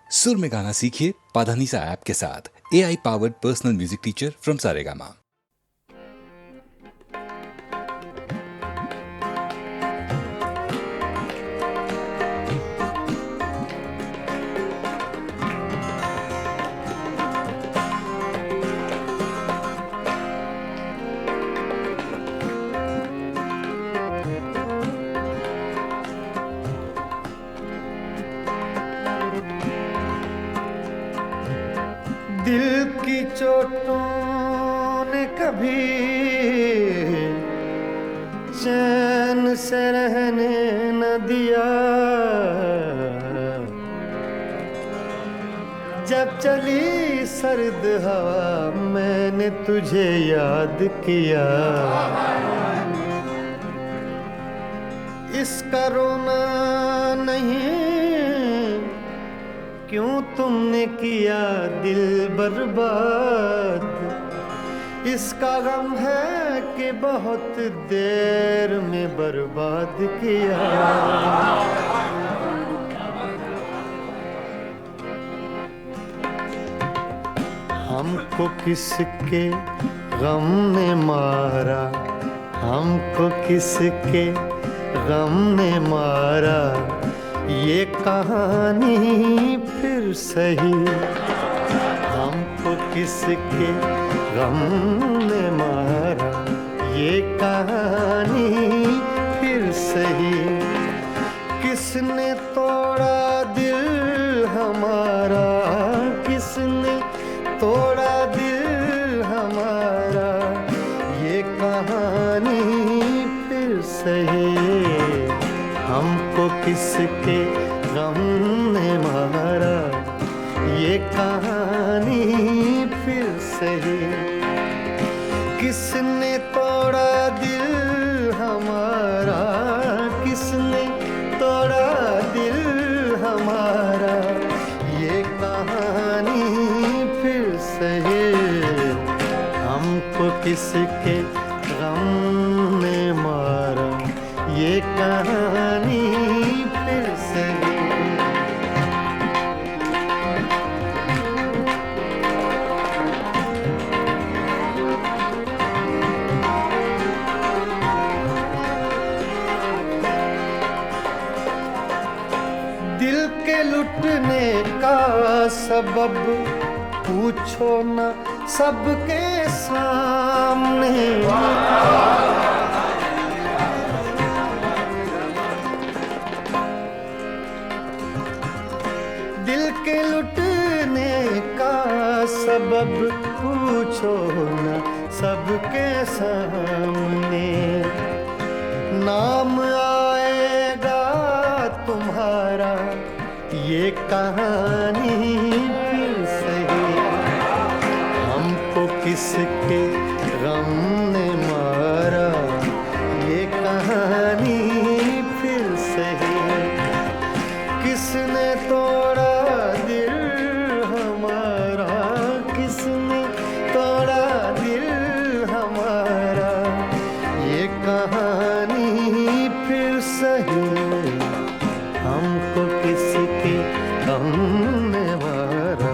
सुर में गाना सीखिए पाधानीसा ऐप के साथ। AI powered personal music teacher from Saregama. दिल की चोटों ने कभी चैन से रहने न दिया। जब चली सर्द हवा मैंने तुझे याद किया। इसका रोना नहीं क्यों तुमने किया दिल बर्बाद। इसका गम है कि बहुत देर में बर्बाद किया। हमको किसके गम ने मारा, हमको किसके गम ने मारा। ये कहानी फिर सही, हमको किसके गम ने मारा। ये कहानी फिर सही, किसने तोड़ा दिल हमारा, किसने तोड़ा दिल हमारा। ये कहानी फिर सही, हमको किसके गम ने मारा। ये कहानी फिर सही, किसने तोड़ा दिल हमारा, किसने तोड़ा दिल हमारा। ये कहानी फिर सही, हमको किसके गम ने मारा। ये कहानी फिर सही। दिल के लुटने का सबब पूछो न सबके सामने। दिल के लुटने का सबब पूछो न सबके सामने। नाम आएगा तुम्हारा, ये कहानी फिर सही। हमको किसके गम ने मारा। ये कहानी फिर सही, किसने तोड़ा दिल हमारा, किसने तोड़ा दिल हमारा। ये कहानी फिर सही, हमको किसके गम ने मारा।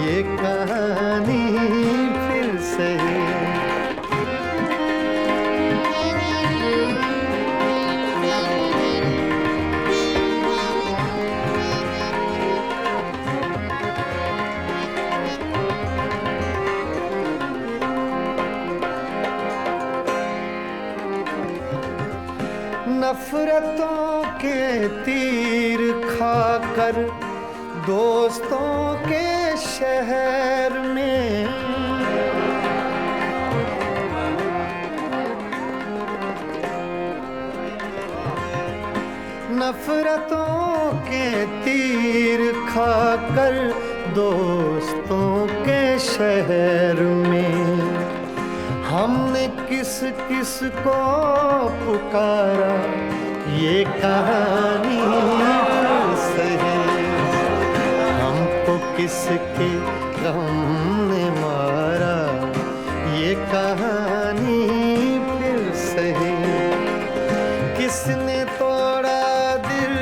ये कहानी फिर सही। नफरतों के तीर खाकर दोस्तों के शहर में। नफरतों के तीर खाकर दोस्तों के शहर में। हमने किस किस को पुकारा। ये कहानी फिर सही, हमको किसके गम ने मारा। ये कहानी फिर सही, किसने तोड़ा दिल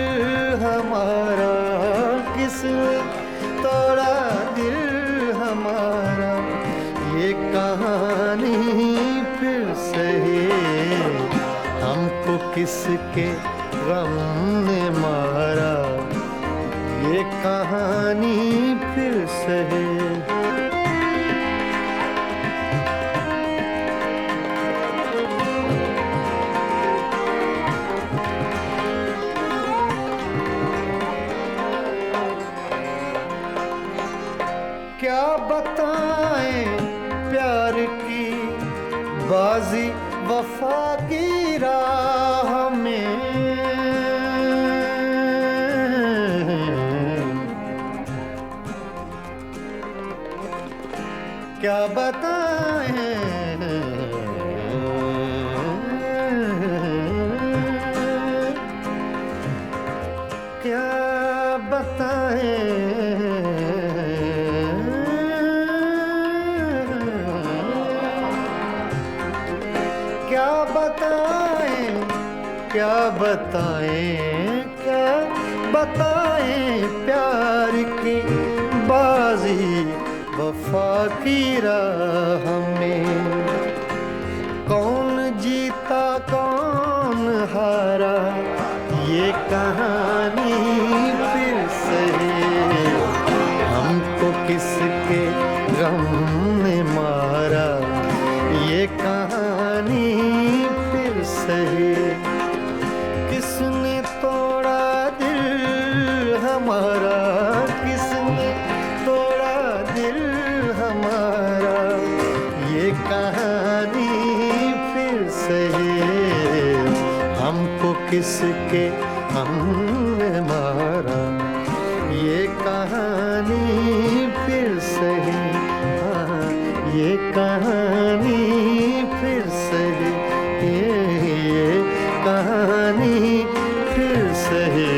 हमारा, किसने तोड़ा दिल हमारा, ये कहानी फिर सही। हमको किसके गम ने मारा, ये कहानी फिर सही। क्या बताएं प्यार की बाजी वफा की राह में, क्या बताएं, क्या बताएं, क्या बताएं, क्या बताएं, क्या बताएं प्यार की बाजी वफा की राह में। कौन जीता कौन हारा, ये कहानी फिर सही। हमको किसके गम ने मारा, ये कहानी फिर सही। किसने तोड़ा दिल हमारा, किसने तोड़ा दिल हमारा, ये कहानी फिर सही। हमको किसके हमने मारा, ये कहानी फिर सही। हाँ, ये कहानी फिर सही, ये कहानी फिर सही।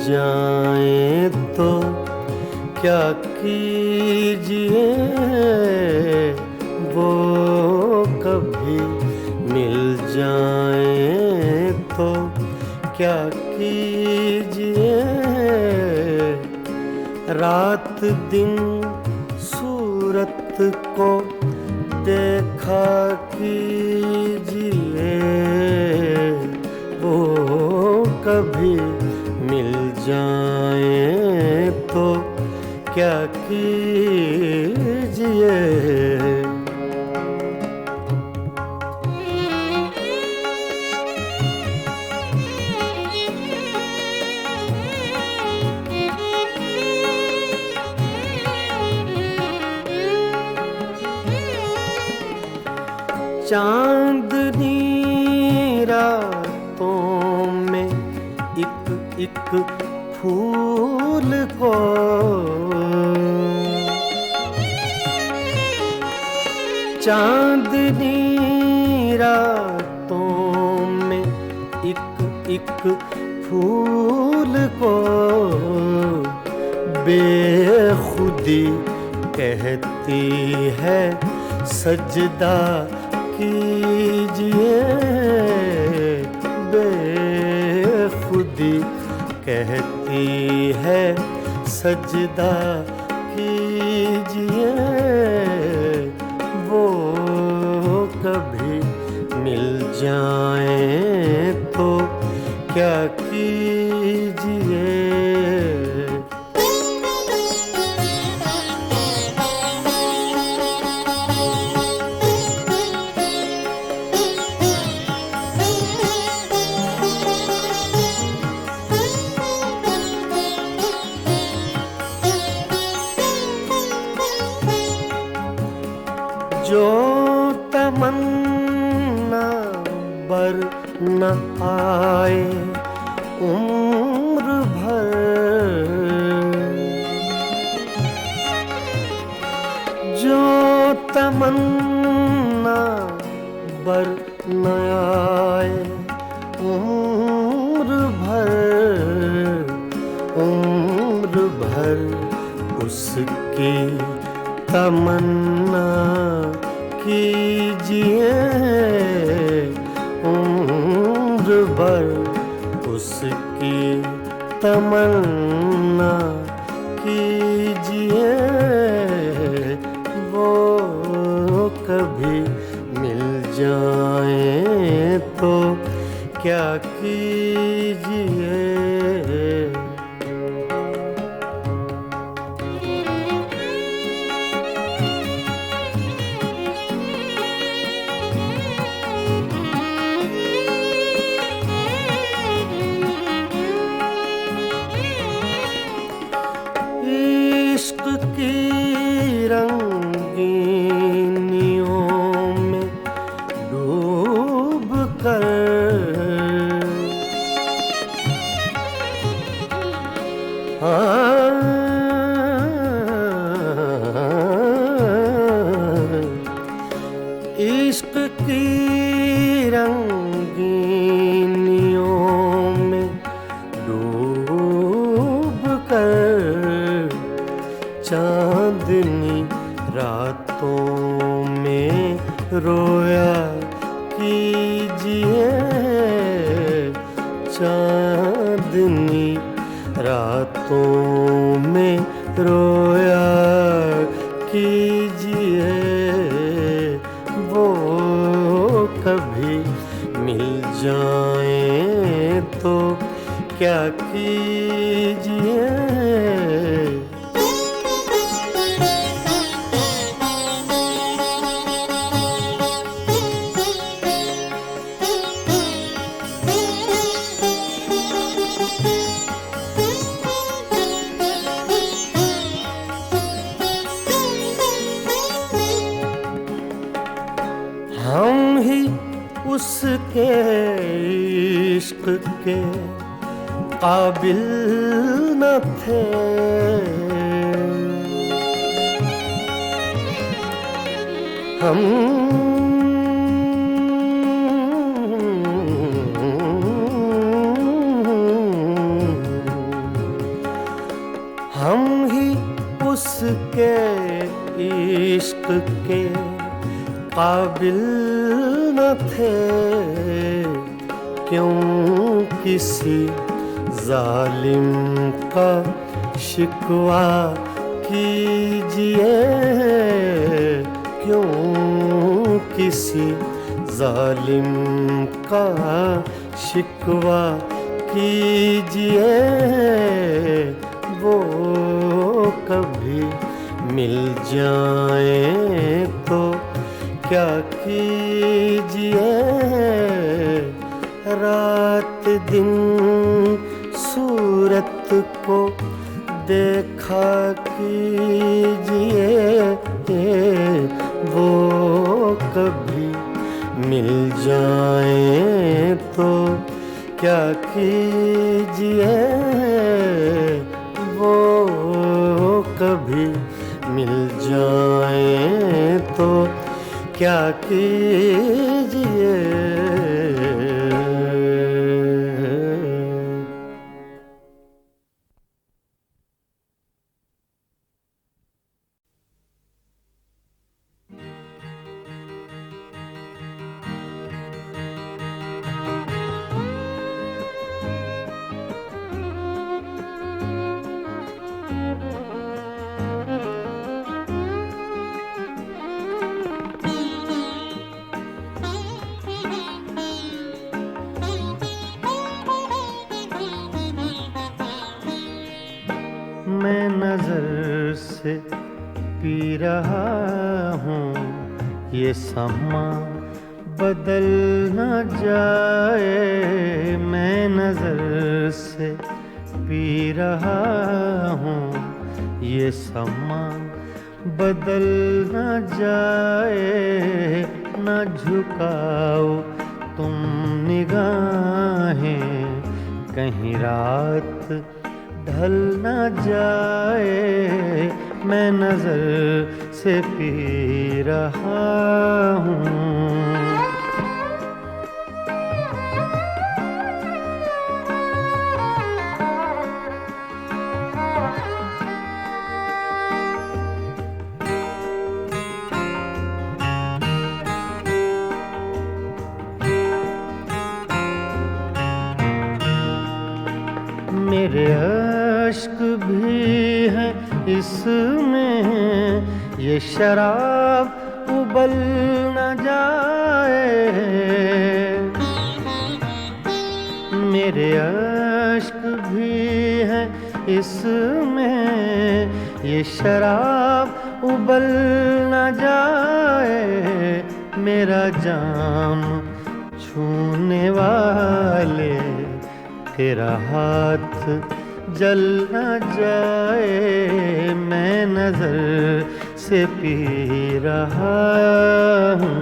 जाएं तो क्या कीजिए, वो कभी मिल जाएं तो क्या कीजिए। रात दिन सूरत को देखा कीजिए, वो कभी मिल जाएं तो क्या कीजिए। चांदनी रातों में एक एक फूल को चांदनी रातों में एक एक फूल को बेखुदी कहती है सजदा कीजिए। बेखुदी कहती है सजदा कीजिए, वो कभी मिल जाएं तो क्या कीजिए। जो तमन्ना बर न आए उम्र भर, जो तमन्ना बर न आए उम्र भर उसकी तमन्ना कीजिए, उम्र भर उसकी तमन्ना कीजिए। वो कभी मिल जाए तो क्या कीजिए। इश्क की रंगीनियों में डूब कर इश्क की रंगीनियों में डूब कर चांदनी रातों में रोया कीजिए, चांदनी रातों में रोया कीजिए। वो कभी मिल जाए तो क्या कीजिए। हम ही उसके इश्क के काबिल न थे, हम ही उसके इश्क के काबिल न थे। क्यों किसी जालिम का शिकवा कीजिए, क्यों किसी जालिम का शिकवा कीजिए। वो कभी मिल जाए तो क्या कीजिए। रात दिन सूरत को देखा कीजिए। वो कभी मिल जाए तो क्या कीजिए। वो कभी मिल जाए तो क्या कीजिए। मैं नजर से पी रहा हूँ ये समा बदल न जाए। मैं नजर से पी रहा हूँ ये समा बदल न जाए, न झुकाओ तुम निगाहें, कहीं रात ढल न जाए, मैं नजर से पी रहा हूँ। मेरे अश्क भी हैं इसमें, ये शराब उबल न जाए। मेरे अश्क भी हैं इसमें, ये शराब उबल न जाए। मेरा जाम छूने वाले तेरा हाथ जल न जाए, मैं नजर से पी रहा हूँ।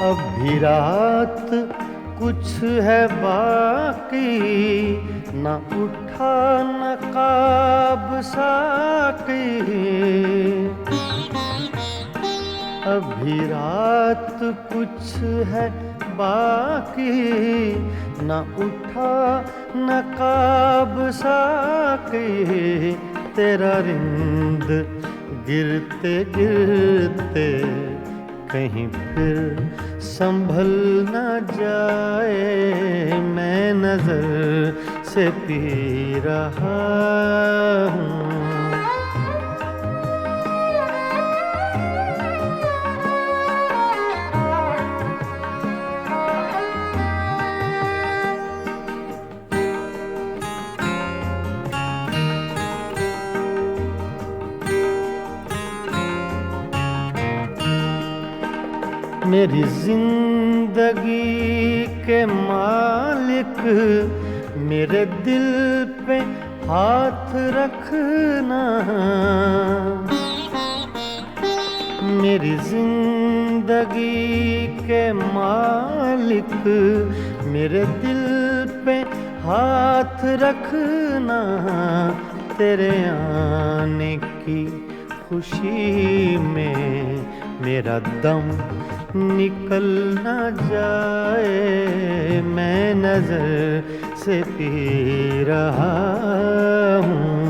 अभी रात कुछ है बाकी, न उठा नकाब साकी। अभी रात कुछ है बाकी, न उठा नकाब साकी। तेरा रिंद गिरते गिरते कहीं फिर संभल न जाए, मैं नजर से पी रहा हूँ। मेरी जिंदगी के मालिक, मेरे दिल पे हाथ रखना। मेरी जिंदगी के मालिक, मेरे दिल पे हाथ रखना। तेरे आने की खुशी में मेरा दम निकल न जाए, मैं नजर से पी रहा हूँ।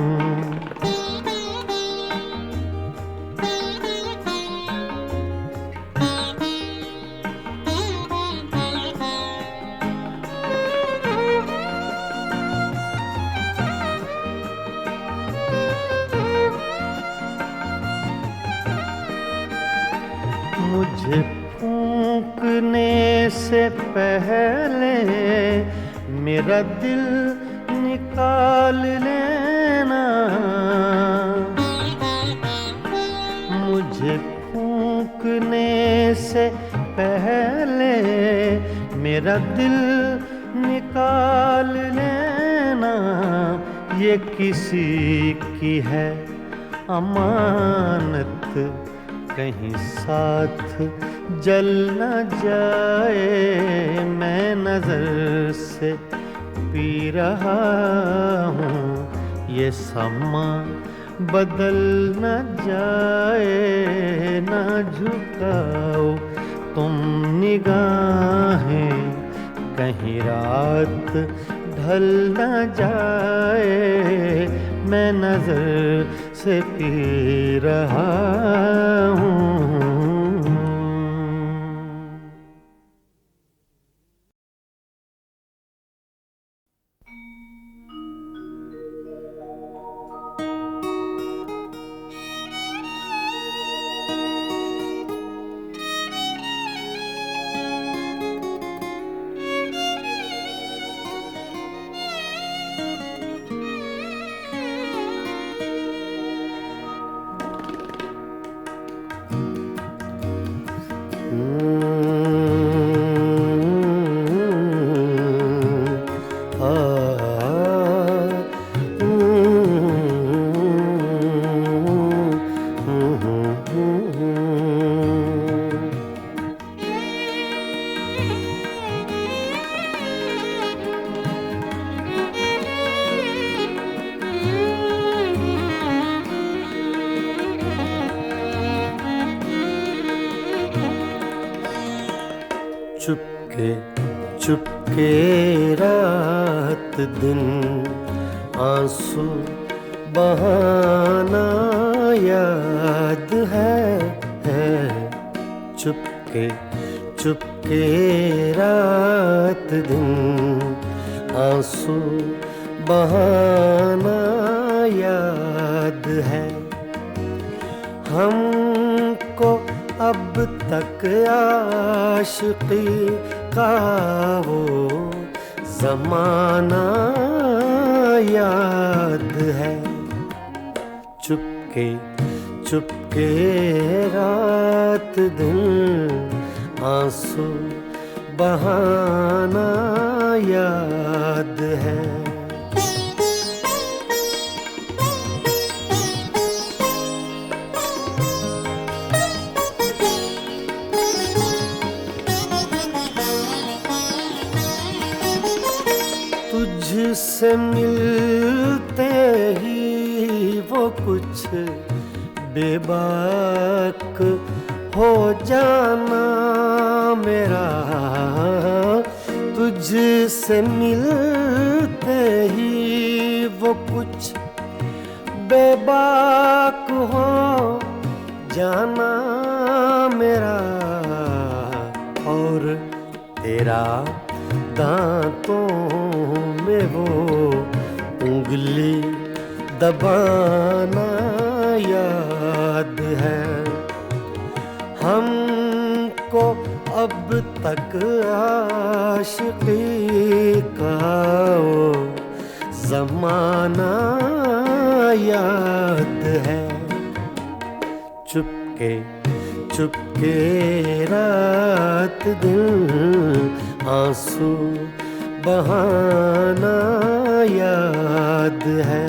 मुझे फूंकने से पहले मेरा दिल निकाल लेना। मुझे फूंकने से पहले मेरा दिल निकाल लेना। ये किसी की है अमानत, कहीं साथ जल न जाए, मैं नजर से पी रहा हूँ। ये समा बदल न जाए, न झुकाओ तुम निगाहें, कहीं रात ढल न जाए, मैं नजर से पी रहा हूँ। चुपके रात दिन आंसू बहाना याद है। चुपके चुपके रात दिन आंसू बहाना याद है। हमको अब तक आशिकी का वो ज़माना याद है। चुपके चुपके रात दिन आंसू बहाना याद है। तुझसे मिलते ही वो कुछ बेबाक हो जाना मेरा। तुझसे मिलते ही वो कुछ बेबाक हो जाना मेरा। और तेरा दांतों में वो उंगली दबाना याद है। हमको अब तक आशिकी का वो ज़माना याद है। चुपके चुपके रात दिन आंसू बहाना याद है।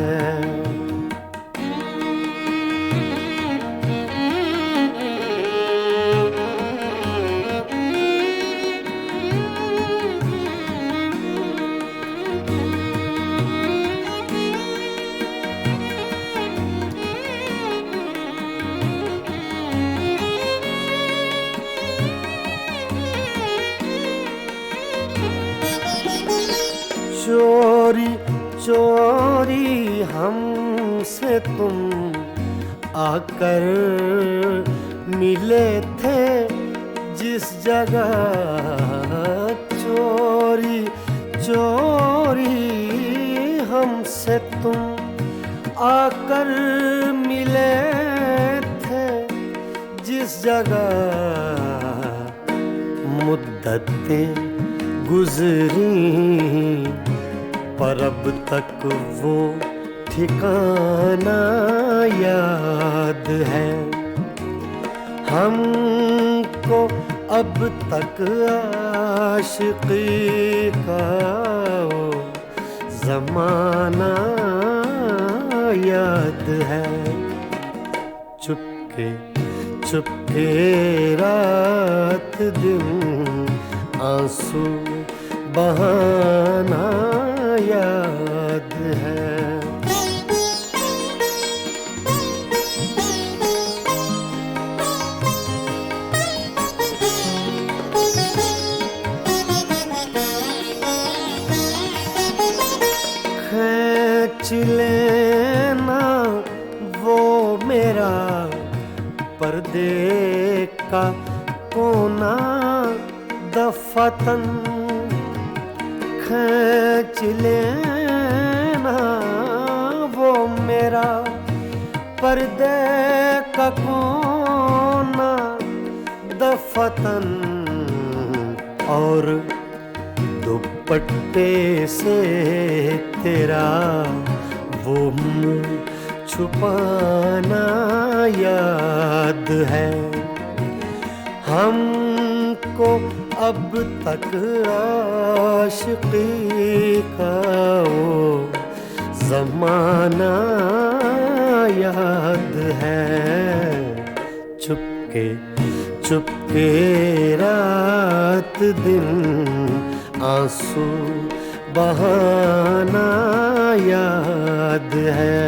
चोरी चोरी हमसे तुम आकर मिले थे जिस जगह। चोरी चोरी हमसे तुम आकर मिले थे जिस जगह। मुद्दतें गुजरी पर अब तक वो ठिकाना याद है। हमको अब तक आशिकी का वो ज़माना याद है। चुपके चुपके रात दिन आंसू बहाना याद है। खींच लेना वो मेरा पर्दे का कोना दफतन। खींच लेना वो मेरा पर्दे का कोना दफतन। और दुपट्टे से तेरा वो मुँह छुपाना याद है। हमको अब तक आशिकी का वो ज़माना याद है। चुपके चुपके रात दिन आंसू बहाना याद है।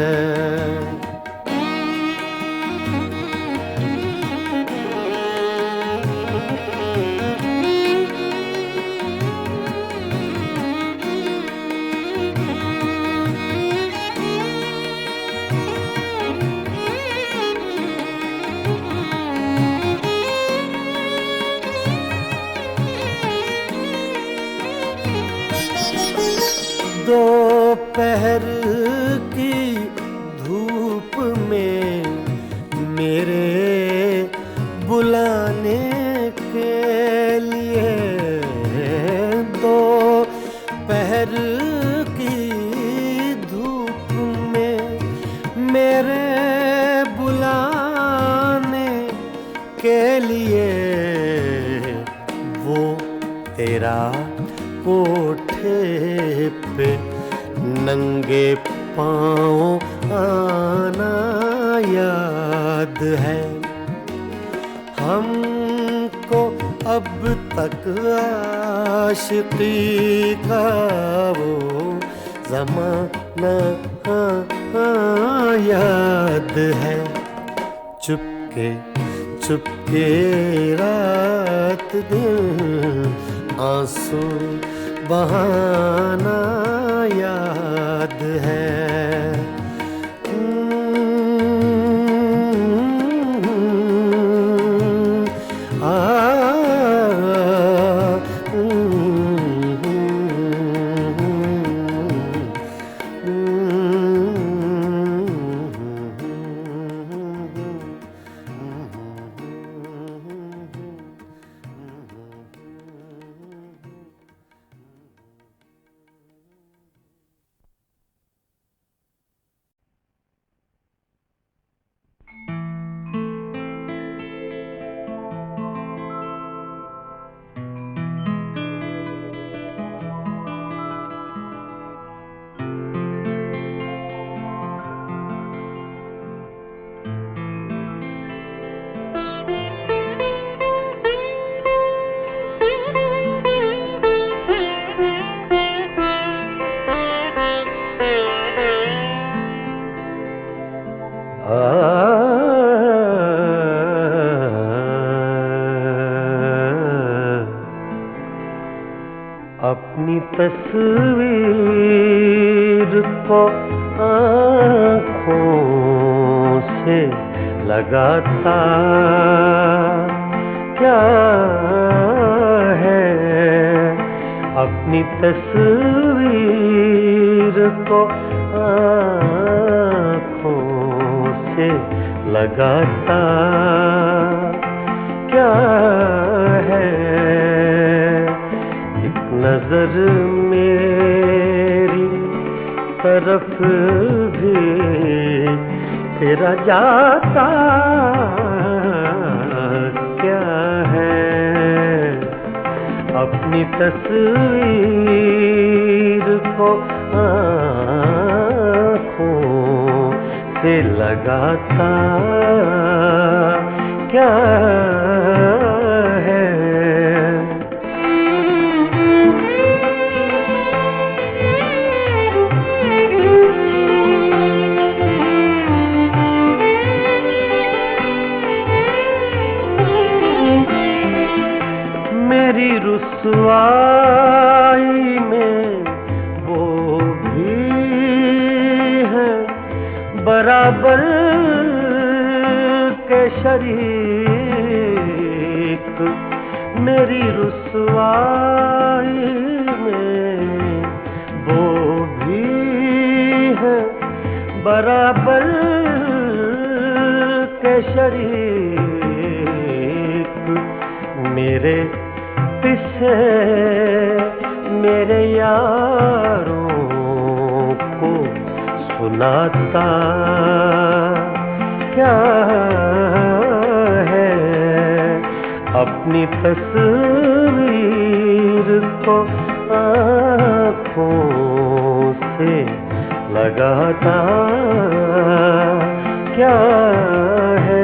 की धूप में मेरे बुलाने के लिए, दोपहर की धूप में मेरे बुलाने के लिए, वो तेरा कोठे पे नंगे पाँव आना याद है। हमको अब तक आशिकी का वो ज़माना याद है। चुपके चुपके रात दिन आंसू बहाना याद है। अपनी तस्वीर को आँखों से लगाता क्या है, अपनी तस्वीर को आँखों से लगाता क्या है। नजर मेरी तरफ भी तेरा जाता क्या है, अपनी तस्वीर को आँखों से लगाता क्या है। मेरी रुसवाई में वो भी है बराबर के शरीक। मेरी रुसवाई में वो भी है बराबर के शरीक। मेरे पीछे मेरे यारों को सुनाता क्या है, अपनी तस्वीर को आँखों से लगाता क्या है।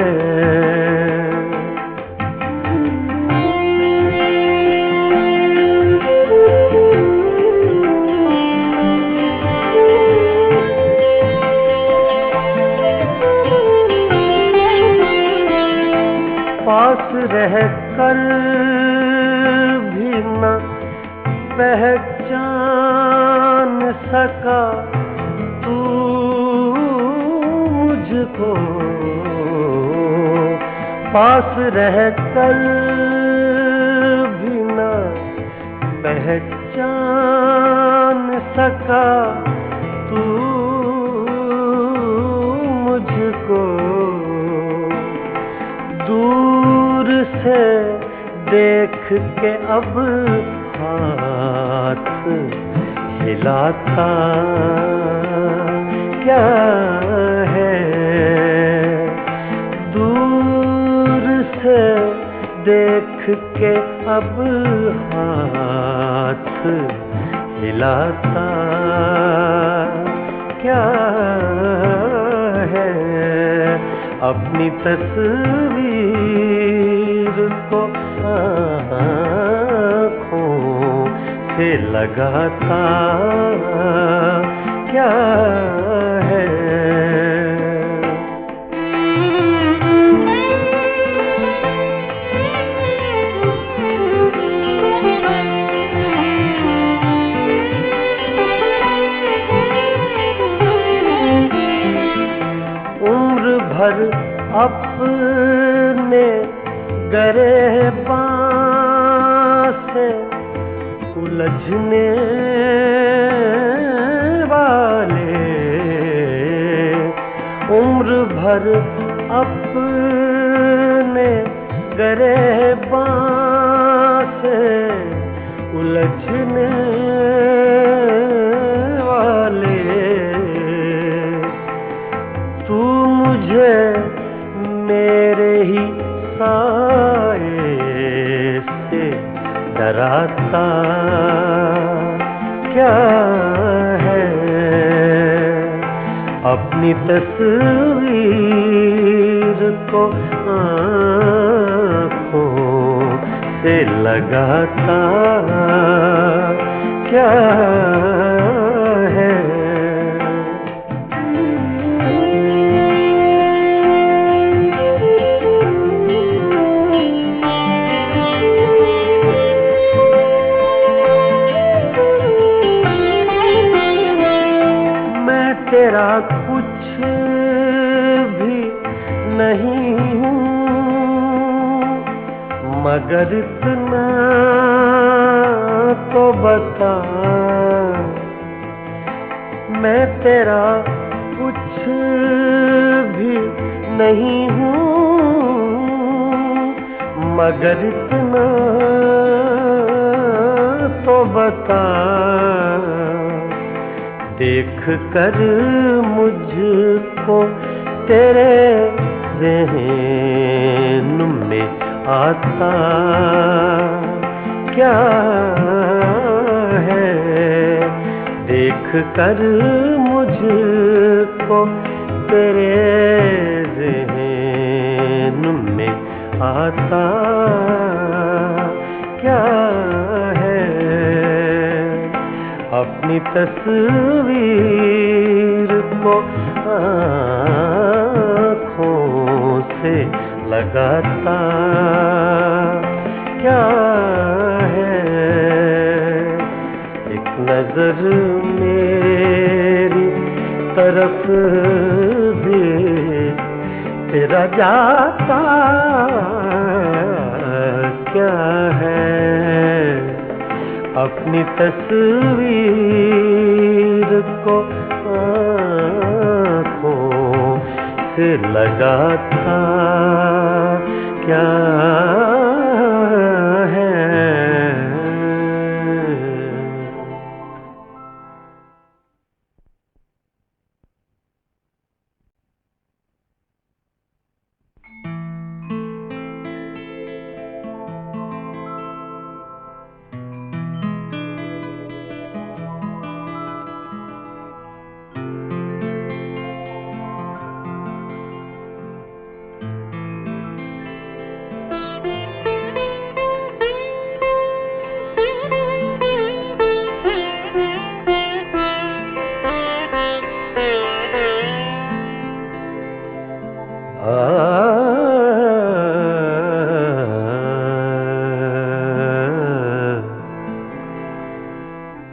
पास रह कर भी न पहचान सका तू मुझको, पास रह कर भी न पहचान सका तू के अब हाथ हिलाता क्या है, दूर से देख के अब हाथ हिलाता क्या है, अपनी तस्वीर को आँखों से लगाता क्या है। उम्र भर अपने गिरेबान से उलझने वाले, उम्र भर अपने गिरेबान से उलझने वाले, तू मुझे मेरे ही साए से डराता क्या है, अपनी तस्वीर को आँखों से लगाता क्या है। तेरा कुछ भी नहीं हूँ, मगर इतना तो बता, मैं तेरा कुछ भी नहीं हूँ, मगर इतना तो बता, देख कर मुझको तेरे ज़हन में आता क्या है, देख कर मुझको तेरे ज़हन में आता क्या है, अपनी तस्वीर को आँखों से लगाता क्या है, एक नजर मेरी तरफ भी तेरा जाता क्या है, अपनी तस्वीर को आँखों से लगाता क्या है।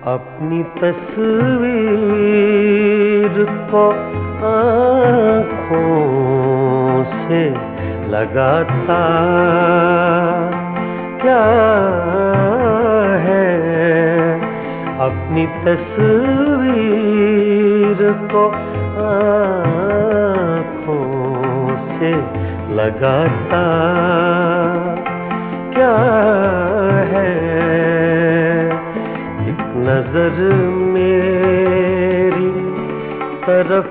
अपनी तस्वीर को आँखों से लगाता क्या है, अपनी तस्वीर को आँखों से लगाता क्या है। एक नजर मेरी तरफ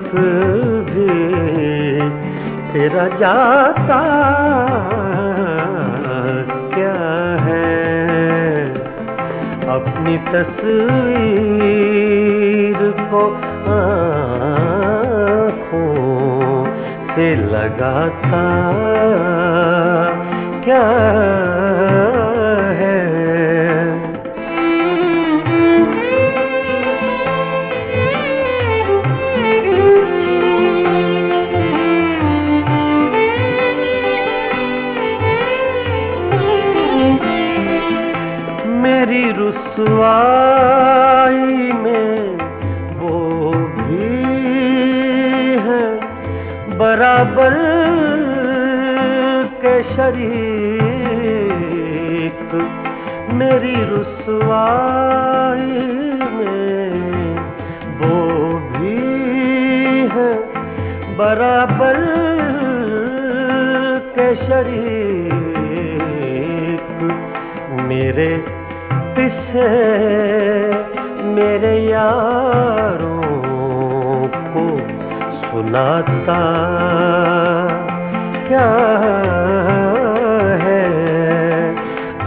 भी तेरा जाता क्या है। अपनी तस्वीर को आँखों से लगाता क्या है। मेरी रुसवाई में वो भी है बराबर के शरीक। मेरी रुसवाई में वो भी है बराबर के शरीक। मेरे पीछे मेरे यारों को सुनाता क्या है।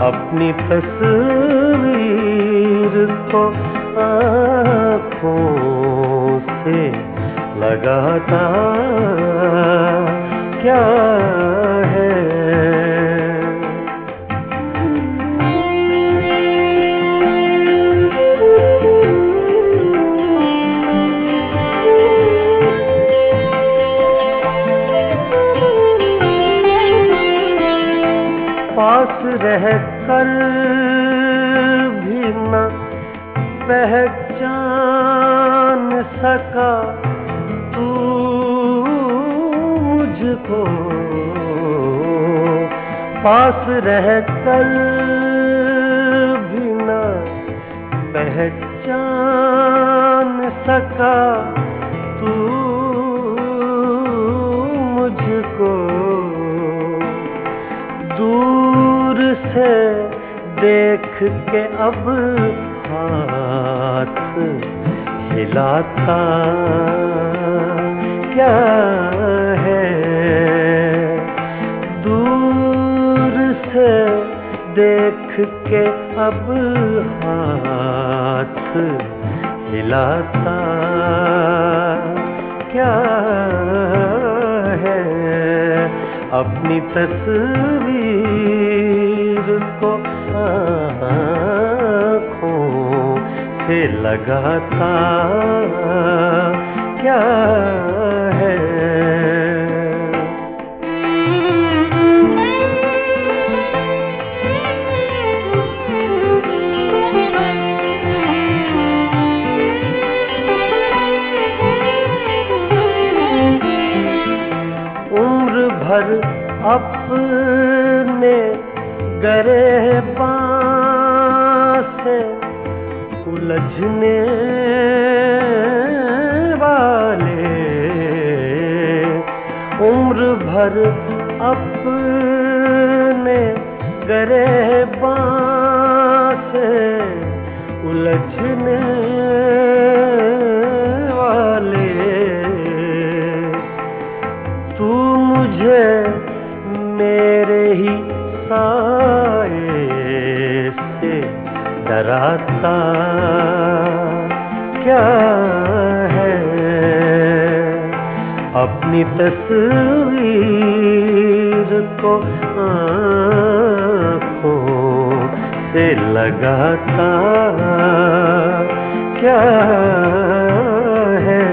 अपनी तस्वीर को आँखों से लगाता क्या है। पास रह कर भी न पहचान सका तू मुझको। पास रह कर भी न पहचान सका तू मुझको। दूर से देख के अब हाथ हिलाता क्या है। दूर से देख के अब हाथ हिलाता क्या है। अपनी तस्वीर को आँखों से लगाता क्या है। उम्र भर अपने गिरबान से उलझने वाले। उम्र भर अपने गिरबान से उलझने वाले। तू मुझे मेरे ही साए से डराता क्या है। अपनी तस्वीर को आँखों से लगाता क्या है।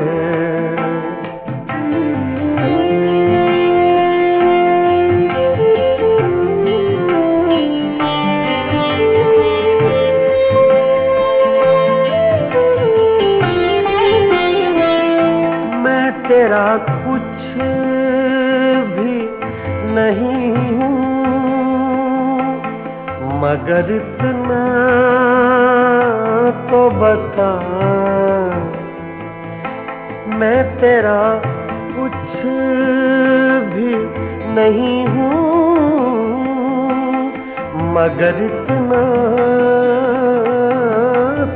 तेरा कुछ भी नहीं हूँ मगर इतना तो बता। मैं तेरा कुछ भी नहीं हूँ मगर इतना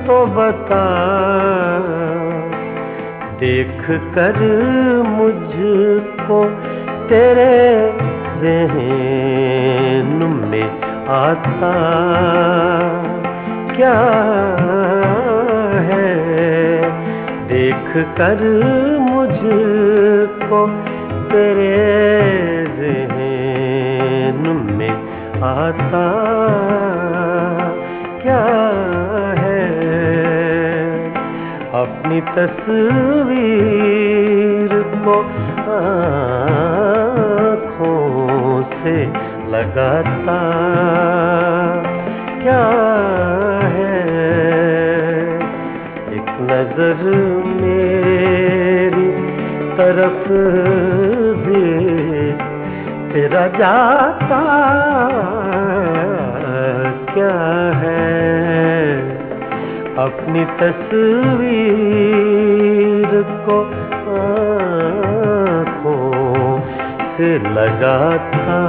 तो बता, देख कर मुझको तेरे ज़हन में आता क्या है। देख कर मुझको तेरे ज़हन में आता क्या है। अपनी तस्वीर को आँखों से लगाता क्या है। एक नजर मेरी तरफ भी तेरा जाता क्या है। अपनी तस्वीर को आँखों से लगाता